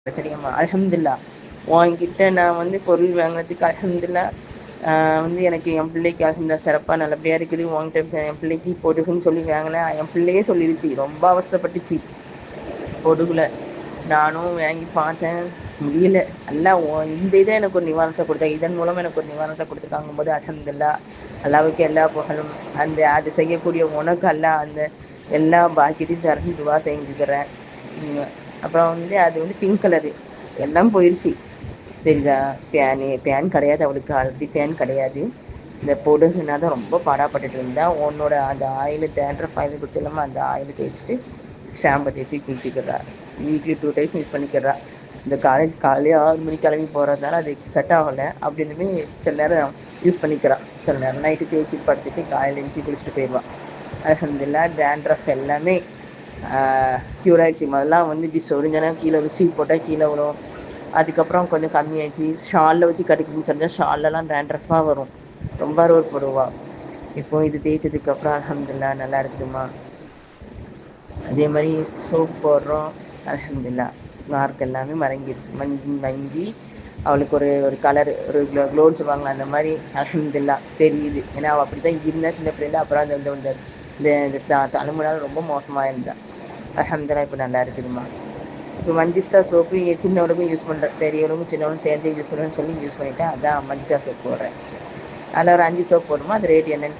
சரியாம்மா அல்ஹம்துலில்லாஹ். உன்கிட்ட நான் வந்து பொருள் வாங்கினதுக்கு அல்ஹம்துலில்லாஹ். வந்து எனக்கு என் பிள்ளைக்கு அல்ஹம்துலில்லாஹ் சிறப்பாக நல்லபடியாக இருக்குது. உன்கிட்ட என் பிள்ளைக்கு பொடுகுன்னு சொல்லி வாங்கினேன். என் பிள்ளையே சொல்லிடுச்சு, ரொம்ப அவஸ்தைப்பட்டுச்சு பொடுகுல. நானும் வாங்கி பார்த்தேன், முடியல. எல்லாம் இந்த இதை எனக்கு ஒரு நிவாரணத்தை கொடுத்தாங்க. இதன் மூலம் எனக்கு ஒரு நிவாரணத்தை கொடுத்துருக்காங்கும் போது அல்ஹம்துலில்லாஹ். அல்லாஹ்வுக்கு எல்லா புகழும். அது செய்யக்கூடிய உனக்கு அல்லாஹ் அந்த எல்லா பாக்கியத்தையும் தரணும் துவா செஞ்சுக்கிறேன். அப்புறம் வந்து அது வந்து பிங்க் கலரு எல்லாம் போயிடுச்சு. தெரியுதா? பேன் கிடையாது அவளுக்கு, ஆல்ரெடி பேன் கிடையாது. இந்த பொடுகுனா தான் ரொம்ப பாடாப்பட்டுட்டு இருந்தா. உன்னோட அந்த ஆயில் டேண்ட்ரஃப் ஆயில் கொடுத்துலாமா, அந்த ஆயில் தேய்ச்சிட்டு ஷாம்பை தேய்ச்சி குளிச்சிக்கிறா. வீக்லி 2 டைம்ஸ் யூஸ் பண்ணிக்கிறா. இந்த காலையில் 6 மணிக்கு கிளம்பி போகிறதுனால அது செட் ஆகலை. அப்படின்னுமே சில நேரம் யூஸ் பண்ணிக்கிறா. சில நேரம் நைட்டு தேய்ச்சி படுத்துட்டு காலையில் எழுந்துச்சி குளிச்சுட்டு போயிடுவான். அல்ஹம்துலில்லாஹ். டேண்ட்ரஃப் எல்லாமே க்யூர் ஆகிடுச்சு. முதல்லாம் வந்து இப்படி சொரிஞ்சனா கீழே ரிசீவ் போட்டால் கீழே விடும். அதுக்கப்புறம் கொஞ்சம் கம்மியாயிடுச்சு. ஷாலில் வச்சு கட்டிக்கணும்னு சொன்னால் ஷால்லலாம் டேண்ட்ரஃபாக வரும், ரொம்ப ரோல் போடுவா. இப்போ இது தேய்ச்சதுக்கப்புறம் அல்ஹம்துலில்லாஹ் நல்லா இருக்குதுமா. அதே மாதிரி சோப் போடுறோம், அல்ஹம்துலில்லாஹ். மார்க் எல்லாமே மங்கி அவளுக்கு ஒரு கலர், ஒரு க்ளோன்னு சொல்லுவாங்களா, அந்த மாதிரி அல்ஹம்துலில்லாஹ் தெரியுது. ஏன்னா அவள் அப்படி தான் இருந்தா சின்ன பிள்ளைல. அப்புறம் அந்த தலைமுறையால் ரொம்ப மோசமாக இருந்தா. அல்ஹம்துலில்லாஹ் இப்போ நல்லா இருக்குதுமா. இப்போ மஞ்சிஸ்டா சோப்பு சின்னவளுக்கும் யூஸ் பண்ணுறேன், பெரியவளுக்கும் சின்னவளுக்கும் சேர்ந்து யூஸ் பண்ணுறேன்னு சொல்லி யூஸ் பண்ணிவிட்டேன். அதான் மஞ்சிஸ்டா சோப் போடுறேன். அதில் ஒரு 5 சோப் போடுமா, அது ரேட் என்னன்னு